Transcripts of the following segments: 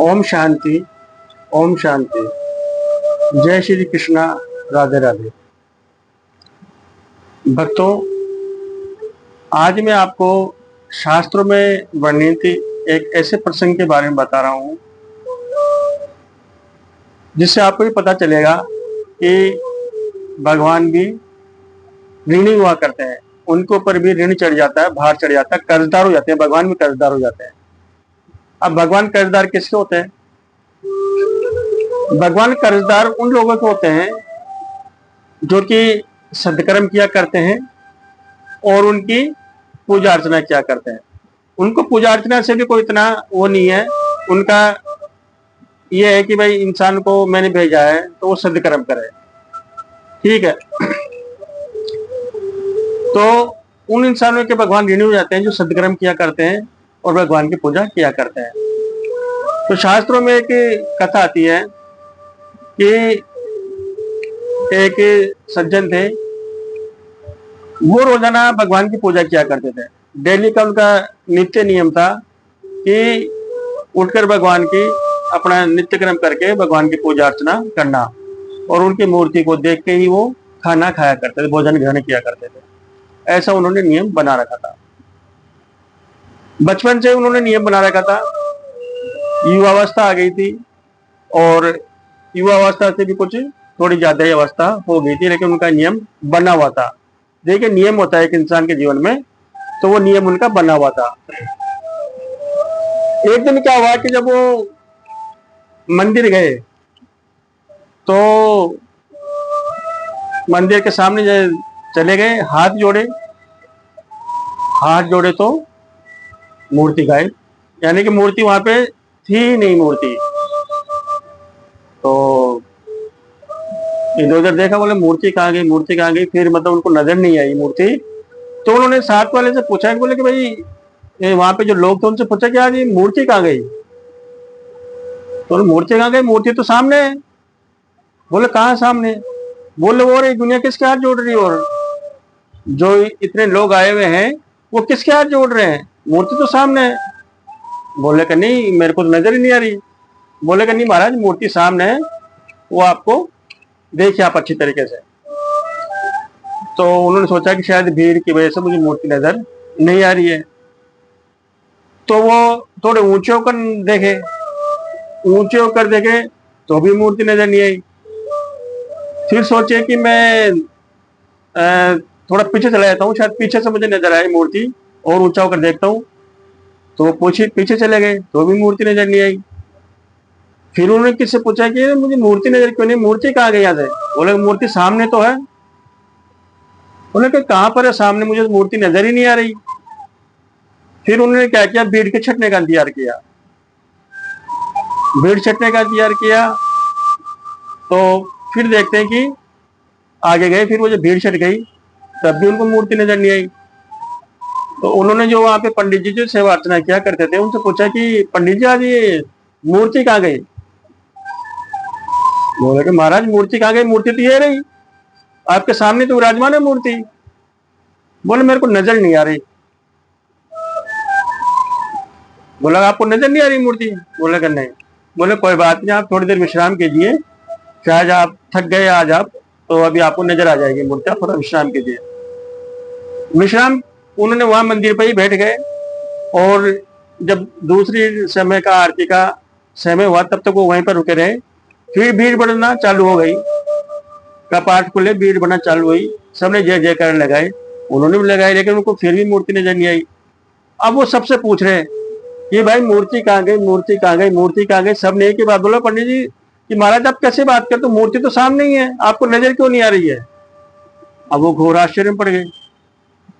ओम शांति। ओम शांति। जय श्री कृष्णा। राधे राधे। भक्तों, आज मैं आपको शास्त्रों में वर्णित एक ऐसे प्रसंग के बारे में बता रहा हूं जिससे आपको भी पता चलेगा कि भगवान भी ऋणी हुआ करते हैं, उनके ऊपर भी ऋण चढ़ जाता है, भार चढ़ जाता है, कर्जदार हो जाते हैं, भगवान भी कर्जदार हो जाते हैं। अब भगवान कर्जदार किसके होते हैं? भगवान कर्जदार उन लोगों के होते हैं जो कि सदकर्म किया करते हैं और उनकी पूजा अर्चना किया करते हैं। उनको पूजा अर्चना से भी कोई इतना वो नहीं है, उनका ये है कि भाई इंसान को मैंने भेजा है तो वो सदकर्म करे, ठीक है। तो उन इंसानों के भगवान ऋणी हो जाते हैं जो सदकर्म किया करते हैं और भगवान की पूजा किया करते हैं। तो शास्त्रों में एक कथा आती है कि एक सज्जन थे, वो रोजाना भगवान की पूजा किया करते थे। डेली का उनका नित्य नियम था कि उठकर भगवान की अपना नित्य कर्म करके भगवान की पूजा अर्चना करना, और उनकी मूर्ति को देख के ही वो खाना खाया करते थे, भोजन ग्रहण किया करते थे। ऐसा उन्होंने नियम बना रखा था। बचपन से उन्होंने नियम बना रखा था। युवावस्था आ गई थी और युवावस्था से भी कुछ थोड़ी ज्यादा ही अवस्था हो गई थी, लेकिन उनका नियम बना हुआ था। देखिए, नियम होता है एक इंसान के जीवन में, तो वो नियम उनका बना हुआ था। एक दिन क्या हुआ कि जब वो मंदिर गए तो मंदिर के सामने चले गए, हाथ जोड़े तो मूर्ति गायब, यानी कि मूर्ति वहां पे थी नहीं मूर्ति। तो इधर उधर देखा, बोले मूर्ति कहाँ गई, मूर्ति कहाँ गई। फिर मतलब उनको नजर नहीं आई मूर्ति। तो उन्होंने साथ वाले से पूछा, बोले कि भाई वहां पे जो लोग थे उनसे पूछा कि यार ये मूर्ति कहाँ गई। तो मूर्ति कहाँ गई, मूर्ति तो सामने है। बोले कहाँ सामने? बोले वो रही दुनिया किसके हाथ जोड़ रही है, और जो इतने लोग आए हुए हैं वो किसके हाथ जोड़ रहे हैं, मूर्ति तो सामने है। बोले कि नहीं, मेरे को तो नजर ही नहीं आ रही। बोले कि नहीं महाराज, मूर्ति सामने है, वो आपको देखिए आप अच्छी तरीके से। तो उन्होंने सोचा कि शायद भीड़ की वजह से मुझे मूर्ति नजर नहीं आ रही है। तो वो थोड़े ऊंचे होकर देखे तो भी मूर्ति नजर नहीं आई। फिर सोचे कि मैं थोड़ा पीछे चला जाता हूँ, शायद पीछे से मुझे नजर आए मूर्ति, और ऊंचा होकर देखता हूँ। तो वो पीछे चले गए तो भी मूर्ति नजर नहीं आई। फिर उन्होंने किससे पूछा कि मुझे मूर्ति नजर क्यों नहीं, मूर्ति कहाँ गई यहाँ से? बोले मूर्ति सामने तो है। बोले कि कहाँ पर है सामने, मुझे तो मूर्ति नजर ही नहीं आ रही। फिर उन्होंने क्या किया, भीड़ के छटने का इंतजार किया। तो फिर देखते हैं कि आगे गए, फिर वो जो भीड़ छट गई तब भी उनको मूर्ति नजर नहीं आई। तो उन्होंने जो वहां पे पंडित जी जो सेवा अर्चना किया करते थे उनसे पूछा कि पंडित जी आज ये मूर्ति कहाँ गई? बोले कि महाराज मूर्ति कहाँ गई, मूर्ति तो ये रही आपके सामने तो विराजमान है मूर्ति। बोले मेरे को नजर नहीं आ रही। बोला आपको नजर नहीं आ रही मूर्ति? बोले कि नहीं। बोले कोई बात नहीं, आप थोड़ी देर विश्राम कीजिए, शायद आप थक गए आज आप, तो अभी आपको नजर आ जाएगी मूर्ति, आप थोड़ा विश्राम कीजिए। विश्राम उन्होंने वहां मंदिर पर ही बैठ गए, और जब दूसरी समय का आरती का समय हुआ तब तक वो वहीं पर रुके रहे। फिर भीड़ बढ़ना चालू हो गई, कपाट खुले, भीड़ बढ़ना चालू हुई, सबने जय जयकार लगाए, उन्होंने भी लगाए, लेकिन उनको फिर भी मूर्ति नजर नहीं आई। अब वो सबसे पूछ रहे हैं कि भाई मूर्ति कहाँ गई, मूर्ति कहाँ गई, मूर्ति कहाँ गई। सबने एक ही बात बोला, पंडित जी कि महाराज आप कैसे बात करते हो, मूर्ति तो सामने ही है, आपको नजर क्यों नहीं आ रही है? अब वो घोर आश्चर्य में पड़ गए।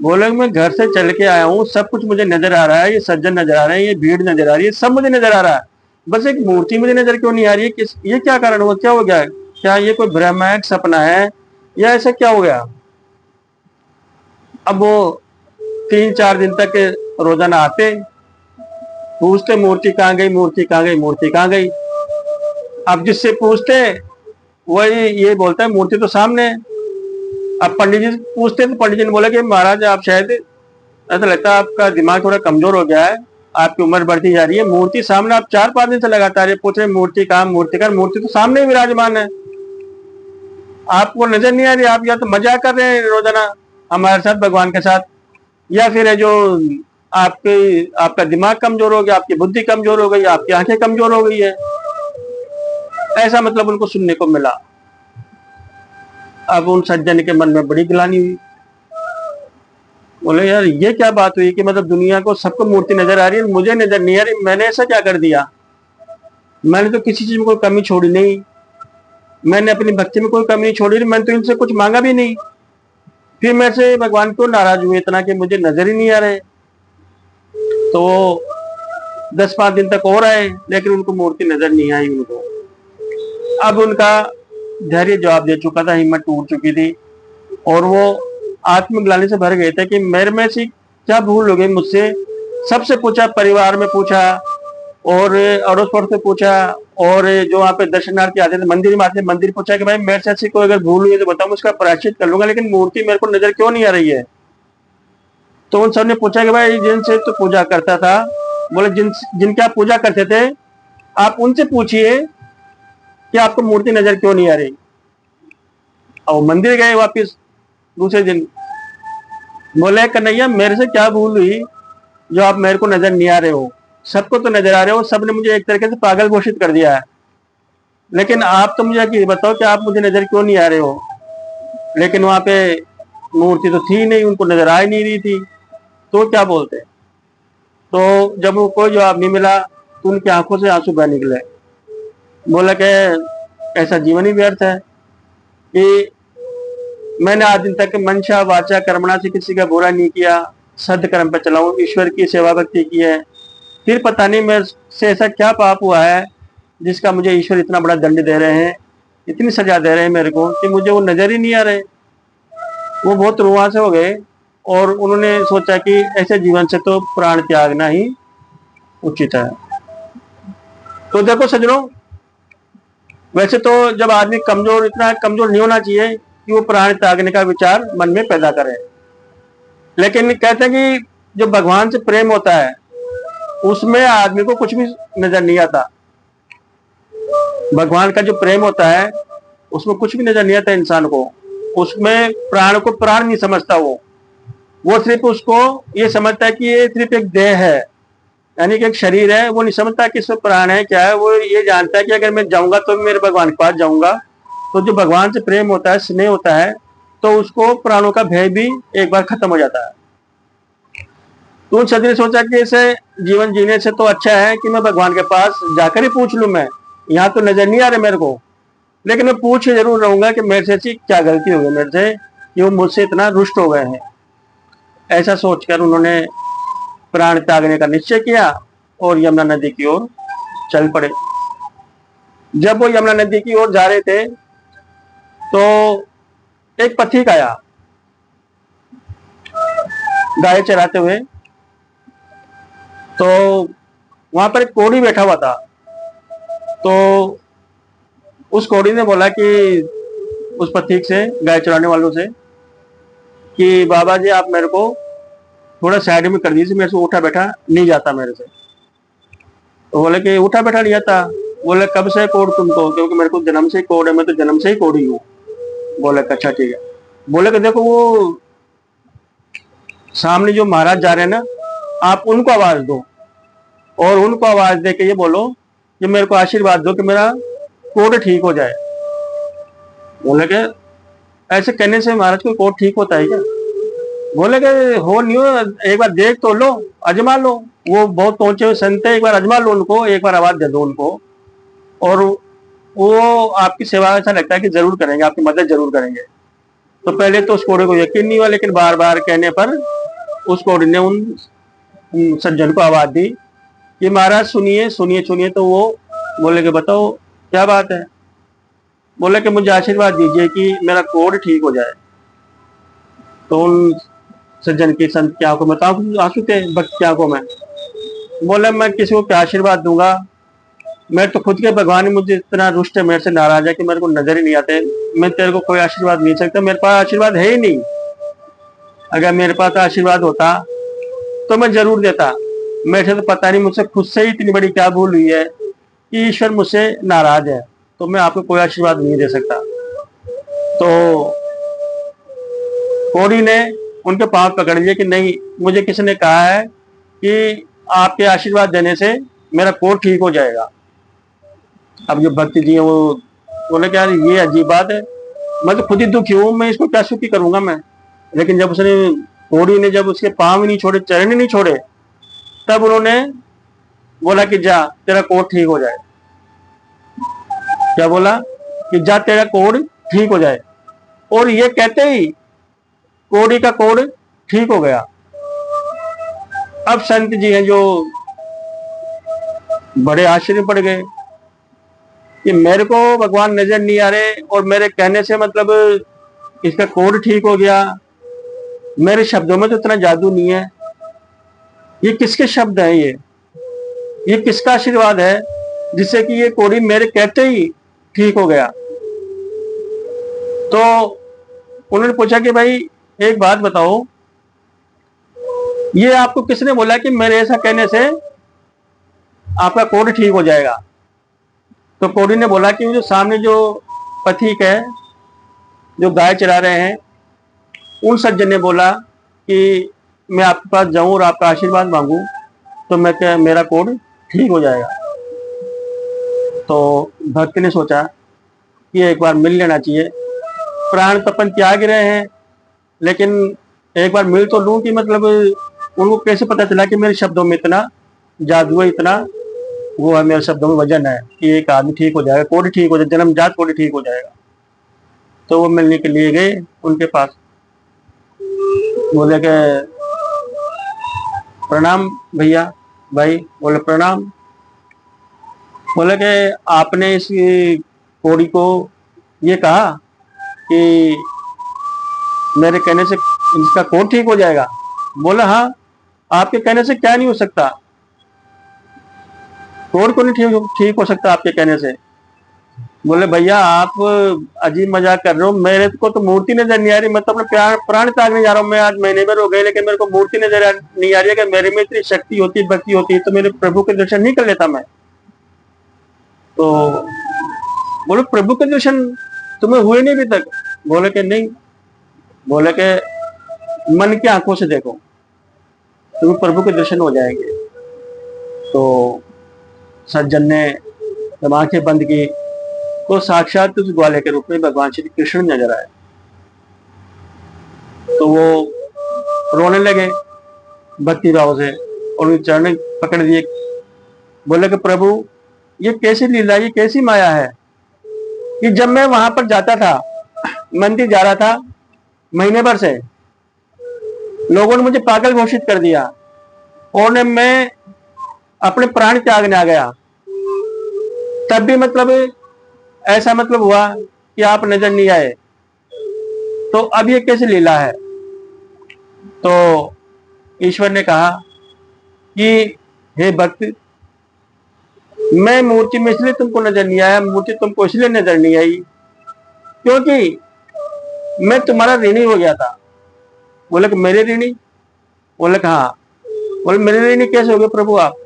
बोले मैं घर से चल के आया हूँ, सब कुछ मुझे नजर आ रहा है, ये सज्जन नजर आ रहे हैं, ये भीड़ नजर आ रही है, सब मुझे नजर आ रहा है, बस एक मूर्ति मुझे नजर क्यों नहीं आ रही है? ये क्या कारण हुआ, क्या हो गया? क्या ये कोई भ्रम है, सपना है, या ऐसा क्या हो गया? अब वो 3-4 दिन तक रोजाना आते, पूछते मूर्ति कहाँ गई, मूर्ति कहाँ गई, मूर्ति कहाँ गई। अब जिससे पूछते वही ये बोलता है मूर्ति तो सामने है। अब पंडित जी पूछते तो पंडित जी ने बोला कि महाराज आप शायद, ऐसा लगता है आपका दिमाग थोड़ा कमजोर हो गया है, आपकी उम्र बढ़ती जा रही है, मूर्ति सामने आप 4-5 दिन से लगातार ये पूछ रहे मूर्ति कहाँ, मूर्ति का मूर्ति तो सामने ही विराजमान है, आपको नजर नहीं आ रही। आप या तो मजाक कर रहे हैं रोजाना हमारे साथ, भगवान के साथ, या फिर है जो आपका दिमाग कमजोर हो गया, आपकी बुद्धि कमजोर हो गई, आपकी आंखें कमजोर हो गई है, ऐसा मतलब उनको सुनने को मिला। अब उन सज्जन के मन में बड़ी गिलानी हुई, बोले यार ये क्या बात हुई कि मतलब दुनिया को सबको मूर्ति नजर आ रही है, मुझे नजर नहीं आ रही, मैंने ऐसा क्या कर दिया, मैंने तो किसी चीज में कोई कमी छोड़ी नहीं, मैंने अपनी भक्ति में कोई कमी नहीं छोड़ी, मैंने तो इनसे कुछ मांगा भी नहीं, फिर मेरे से भगवान क्यों नाराज हुए इतना कि मुझे नजर ही नहीं आ रहे। तो 10-5 दिन तक और आए लेकिन उनको मूर्ति नजर नहीं आई उनको। अब उनका धैर्य जवाब दे चुका था, हिम्मत टूट चुकी थी और वो आत्मग्लानि से भर गए थे कि मेरे में से क्या भूल हो गई मुझसे। सबसे पूछा, परिवार में पूछा और अड़ोस पड़ोस से पूछा और जो वहाँ पे दर्शनार्थी आते थे मंदिर में आते, मंदिर पूछा कि भाई मेरे से ऐसी कोई अगर भूल हुई है तो बताओ, उसका प्रायश्चित कर लूंगा, लेकिन मूर्ति मेरे को नजर क्यों नहीं आ रही है। तो उन सबने पूछा कि भाई जिनसे तो पूजा करता था, बोले जिनकी आप पूजा करते थे आप उनसे पूछिए कि आपको मूर्ति नजर क्यों नहीं आ रही। और मंदिर गए वापिस दूसरे दिन, बोले कन्हैया मेरे से क्या भूल हुई जो आप मेरे को नजर नहीं आ रहे हो, सबको तो नजर आ रहे हो, सबने मुझे एक तरीके से पागल घोषित कर दिया है, लेकिन आप तो मुझे ये बताओ कि आप मुझे नजर क्यों नहीं आ रहे हो। लेकिन वहां पे मूर्ति तो थी नहीं, उनको नजर आ ही नहीं रही थी, तो क्या बोलते। तो जब वो कोई जवाब नहीं मिला तो उनकी आंखों से आंसू बह निकले। बोला कि ऐसा जीवन ही व्यर्थ है कि मैंने आज दिन तक मनशा वाचा कर्मणा से किसी का बुरा नहीं किया, सदकर्म पे चलाऊं, ईश्वर की सेवा भक्ति की है, फिर पता नहीं मेरे से ऐसा क्या पाप हुआ है जिसका मुझे ईश्वर इतना बड़ा दंड दे रहे हैं, इतनी सजा दे रहे हैं मेरे को कि मुझे वो नजर ही नहीं आ रहे। वो बहुत रुआं से हो गए और उन्होंने सोचा कि ऐसे जीवन से तो प्राण त्यागना ही उचित है। तो देखो सज्जनों, वैसे तो जब आदमी कमजोर, इतना कमजोर नहीं होना चाहिए कि वो प्राण त्यागने का विचार मन में पैदा करे, लेकिन कहते हैं कि जो भगवान से प्रेम होता है उसमें आदमी को कुछ भी नजर नहीं आता। भगवान का जो प्रेम होता है उसमें कुछ भी नजर नहीं आता इंसान को, उसमें प्राण को प्राण नहीं समझता, वो सिर्फ उसको ये समझता है कि ये सिर्फ एक देह है, यानी कि एक शरीर है, वो नहीं समझता कि इसमें प्राण है क्या है। वो ये जानता है कि अगर मैं जाऊंगा तो मेरे भगवान के पास जाऊंगा। तो जो भगवान से प्रेम होता है, स्नेह होता है, तो उसको प्राणों का भय भी एक बार खत्म हो जाता है। तो उन सदी ने सोचा कि इसे जीवन जीने से तो अच्छा है कि मैं भगवान के पास जाकर ही पूछ लूं, मैं यहाँ तो नजर नहीं आ रहे मेरे को, लेकिन मैं पूछ जरूर रहूंगा कि मेरे से ऐसी क्या गलती हो गई मेरे से कि वो मुझसे इतना रुष्ट हो गए हैं। ऐसा सोचकर उन्होंने प्राण त्यागने का निश्चय किया और यमुना नदी की ओर चल पड़े। जब वो यमुना नदी की ओर जा रहे थे तो एक पथिक आया गाय चराते हुए। तो वहां पर एक कोढ़ी बैठा हुआ था। तो उस कोढ़ी ने बोला कि उस पथिक से, गाय चराने वालों से, कि बाबा जी आप मेरे को थोड़ा साइड में कर दीजिए, मेरे से उठा बैठा नहीं जाता मेरे से। तो बोले कि उठा बैठा नहीं जाता। बोले कब से कोढ़ तुमको, क्योंकि मेरे को जन्म से ही कोढ़ है, मैं तो जन्म से ही कोढ़ी हूँ। बोले अच्छा ठीक है। बोले कि देखो वो सामने जो महाराज जा रहे हैं ना, आप उनको आवाज दो और उनको आवाज दे के ये बोलो कि मेरे को आशीर्वाद दो कि मेरा कोढ़ ठीक हो जाए। बोले कि ऐसे कहने से महाराज को कोढ़ ठीक होता है क्या। बोले कि हो नहीं हो, एक बार देख तो लो, अजमा लो, वो बहुत पहुंचे हुए संत है, एक बार अजमा लो उनको, एक बार आवाज दे दो उनको और वो आपकी सेवा ऐसा लगता है कि जरूर करेंगे, आपकी मदद जरूर करेंगे। तो पहले तो उस कोढ़े को यकीन नहीं हुआ, लेकिन बार बार कहने पर उस कोढ़े ने उन सज्जन को आवाज दी कि महाराज सुनिए सुनिए सुनिए। तो वो बोले कि बताओ क्या बात है। बोले कि मुझे आशीर्वाद दीजिए कि मेरा कोढ़ ठीक हो जाए। तो उन सज्जन की संत की आंखों में आंसू थे, भक्त की आंखों में। बोले मैं किसी को क्या आशीर्वाद दूंगा, मैं तो खुद के भगवान ही मुझे इतना रुष्ट है, मेरे से नाराज है कि मेरे को नजर ही नहीं आते, मैं तेरे को कोई आशीर्वाद नहीं सकता, मेरे पास आशीर्वाद है ही नहीं। अगर मेरे पास आशीर्वाद होता तो मैं जरूर देता, मेरे तो पता नहीं मुझसे खुद से ही इतनी बड़ी क्या भूल हुई है कि ईश्वर मुझसे नाराज है, तो मैं आपको कोई आशीर्वाद नहीं दे सकता। तो कोड़ी ने उनके पांव पकड़ लिए कि नहीं, मुझे किसी ने कहा है कि आपके आशीर्वाद देने से मेरा कोढ़ ठीक हो जाएगा। अब जो भक्त जी है वो बोले कि यार ये अजीब बात है, मैं तो खुद ही दुखी हूँ, मैं इसको क्या सुखी करूंगा मैं। लेकिन जब उसने कोड़ी ने जब उसके पांव ही नहीं छोड़े, चरण ही नहीं छोड़े, तब उन्होंने बोला कि जा तेरा कोढ़ ठीक हो जाए। क्या बोला कि जा तेरा कोढ़ ठीक हो जाए, और ये कहते ही कोड़ी का कोढ़ ठीक हो गया। अब संत जी हैं जो बड़े आश्चर्य पड़ गए कि मेरे को भगवान नजर नहीं आ रहे और मेरे कहने से मतलब इसका कोढ़ ठीक हो गया। मेरे शब्दों में तो इतना जादू नहीं है, ये किसके शब्द हैं, ये किसका आशीर्वाद है जिससे कि ये कोढ़ी मेरे कहते ही ठीक हो गया। तो उन्होंने पूछा कि भाई एक बात बताओ, ये आपको किसने बोला कि मेरे ऐसा कहने से आपका कोढ़ ठीक हो जाएगा। तो कोढ़ी ने बोला कि जो सामने जो पथिक है जो गाय चरा रहे हैं, उन सज्जन ने बोला कि मैं आपके पास जाऊं और आपका आशीर्वाद मांगू तो मैं क्या मेरा कोढ़ ठीक हो जाएगा। तो भक्त ने सोचा कि एक बार मिल लेना चाहिए, प्राण तपन त्याग रहे हैं, लेकिन एक बार मिल तो लूं कि मतलब उनको कैसे पता चला कि मेरे शब्दों में इतना जादू है, इतना वो है मेरे शब्दों में वजन है कि एक आदमी ठीक हो जाएगा, कोढ़ ठीक हो जाएगा, जन्मजात कोढ़ ठीक हो जाएगा। तो वो मिलने के लिए गए उनके पास, बोले कि प्रणाम भैया। भाई बोले प्रणाम। बोले कि आपने इस कोढ़ी को ये कहा कि मेरे कहने से इसका कोढ़ ठीक हो जाएगा। बोला हाँ, आपके कहने से क्या नहीं हो सकता, कोढ़ को नहीं ठीक हो सकता आपके कहने से। बोले भैया आप अजीब मजाक कर रहे हो, मेरे को तो मूर्ति नजर नहीं आ रही, मैं तो अपने प्राण त्यागने जा रहा हूँ। मैं आज महीने भर हो गए, लेकिन मेरे को मूर्ति नजर नहीं आ रही है। कि मेरे में इतनी शक्ति होती, भक्ति होती तो मेरे प्रभु के दर्शन नहीं कर लेता मैं। तो बोले प्रभु के दर्शन तुम्हें हुए नहीं अभी तक? बोले कि नहीं। बोले कि मन की आंखों से देखो, तुम्हें प्रभु के दर्शन हो जाएंगे। तो सज्जन ने जब आंखें बंद की तो साक्षात उस ग्वाले के रूप में भगवान श्री कृष्ण नजर आए। तो वो रोने लगे भक्ति भाव से और उनके चरण पकड़ दिए। बोले कि प्रभु ये कैसी लीला, ये कैसी माया है कि जब मैं वहां पर जाता था, मंदिर जा रहा था महीने भर से, लोगों ने मुझे पागल घोषित कर दिया और मैं अपने प्राण त्यागने आ गया। तब भी मतलब ऐसा मतलब हुआ कि आप नजर नहीं आए, तो अब ये कैसी लीला है? तो ईश्वर ने कहा कि हे भक्त, मैं मूर्ति में इसलिए तुमको नजर नहीं आया, मूर्ति तुमको इसलिए नजर नहीं आई क्योंकि मैं तुम्हारा ऋणी हो गया था। बोले कि मेरे ऋणी? बोले कि हाँ। बोले मेरे ऋणी कैसे हो गए प्रभु आप?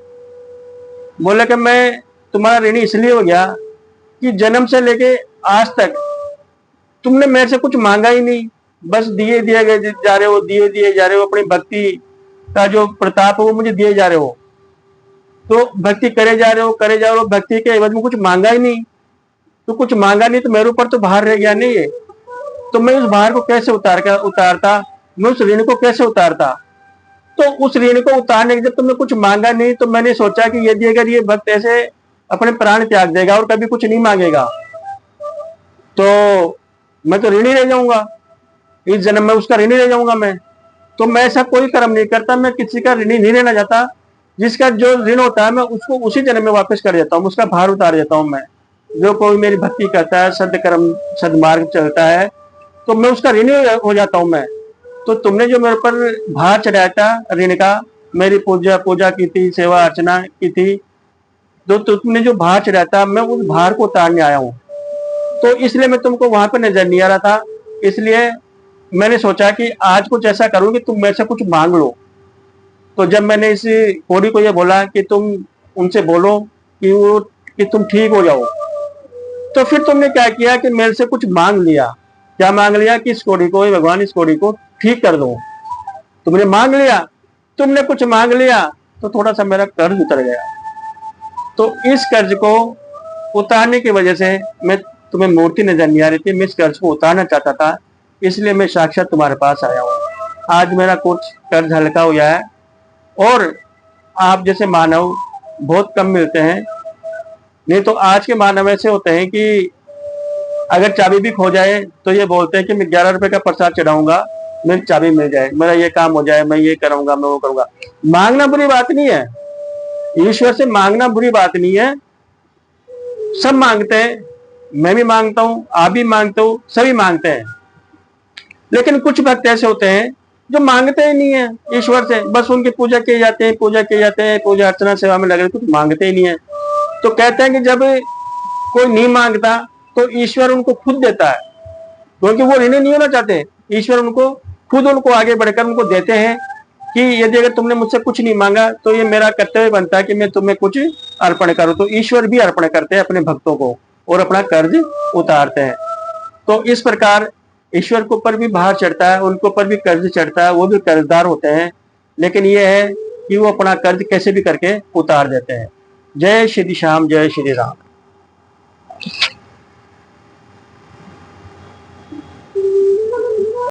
बोले कि मैं तुम्हारा ऋणी इसलिए हो गया कि जन्म से लेके आज तक तुमने मेरे से कुछ मांगा ही नहीं, बस दिए दिए गए जा रहे हो, दिए दिए जा रहे हो। अपनी भक्ति का जो प्रताप है वो मुझे दिए जा रहे हो, तो भक्ति करे जा रहे हो, करे जा रहे हो, भक्ति के एवज में कुछ मांगा ही नहीं। तो कुछ मांगा नहीं तो मेरे ऊपर तो भार रह गया नहीं है, तो मैं उस भार को कैसे उतारता, मैं उस ऋण को कैसे उतारता? तो उस ऋण को उतारने के जब तुमने कुछ मांगा नहीं, तो मैंने सोचा कि यदि अगर ये भक्त ऐसे अपने प्राण त्याग देगा और कभी कुछ नहीं मांगेगा तो मैं तो ऋणी रह जाऊंगा, इस जन्म में उसका ऋणी रह जाऊंगा मैं। तो मैं ऐसा कोई कर्म नहीं करता, मैं किसी का ऋणी नहीं रहना चाहता। जिसका जो ऋण होता है मैं उसको उसी जन्म में वापस कर देता हूँ, उसका भार उतार देता हूँ मैं। जो कोई मेरी भक्ति करता है, सदकर्म सदमार्ग चलता है, तो मैं उसका ऋणी हो जाता हूँ मैं। तो तुमने जो मेरे पर भार चढ़ाया था ऋण का, मेरी पूजा की थी, सेवा अर्चना की थी, तो तुमने जो भार चढ़ाया था, मैं उस भार को उतारने आया हूँ। तो इसलिए मैं तुमको वहां पर नजर नहीं आ रहा था, इसलिए मैंने सोचा कि आज कुछ ऐसा करूं कि तुम मेरे से कुछ मांग लो। तो जब मैंने इस कोड़ी को ये बोला कि तुम उनसे बोलो कि तुम ठीक हो जाओ, तो फिर तुमने क्या किया कि मेरे से कुछ मांग लिया। क्या मांग लिया कि इस कोड़ी को, भगवान इस कोड़ी को ठीक कर दो। तुमने मांग लिया, तुमने कुछ मांग लिया, तो थोड़ा सा मेरा कर्ज उतर गया। तो इस कर्ज को उतारने की वजह से मैं, तुम्हें मूर्ति नजर नहीं आ रही थी, मैं इस कर्ज को उतारना चाहता था, इसलिए मैं साक्षात तुम्हारे पास आया हूँ। आज मेरा कुछ कर्ज हल्का हो गया है, और आप जैसे मानव बहुत कम मिलते हैं। नहीं तो आज के मानव ऐसे होते हैं कि अगर चाबी भी खो जाए तो ये बोलते हैं कि मैं 11 रुपए का प्रसाद चढ़ाऊंगा, मेरी चाबी मिल जाए, मेरा ये काम हो जाए, मैं ये करूंगा, मैं वो करूंगा। मांगना बुरी बात नहीं है, ईश्वर से मांगना बुरी बात नहीं है। सब मांगते हैं, मैं भी मांगता हूं, आप भी मांगते हो, सभी मांगते हैं। लेकिन कुछ भक्त ऐसे होते हैं जो मांगते ही नहीं है ईश्वर से, बस उनकी पूजा किए जाते हैं, पूजा किए जाते हैं, पूजा अर्चना सेवा में लगे, कुछ मांगते ही नहीं है। तो कहते हैं कि जब कोई नहीं मांगता तो ईश्वर उनको खुद देता है, क्योंकि वो ऋणी नहीं होना चाहते। ईश्वर उनको खुद, उनको आगे बढ़कर उनको देते हैं कि यदि अगर तुमने मुझसे कुछ नहीं मांगा तो ये मेरा कर्तव्य बनता है कि मैं तुम्हें कुछ अर्पण करूं। तो ईश्वर भी अर्पण करते हैं अपने भक्तों को और अपना कर्ज उतारते हैं। तो इस प्रकार ईश्वर के ऊपर भी भार चढ़ता है, उनके ऊपर भी कर्ज चढ़ता है, वो भी कर्जदार होते हैं। लेकिन ये है कि वो अपना कर्ज कैसे भी करके उतार देते हैं। जय श्री श्याम, जय श्री राम।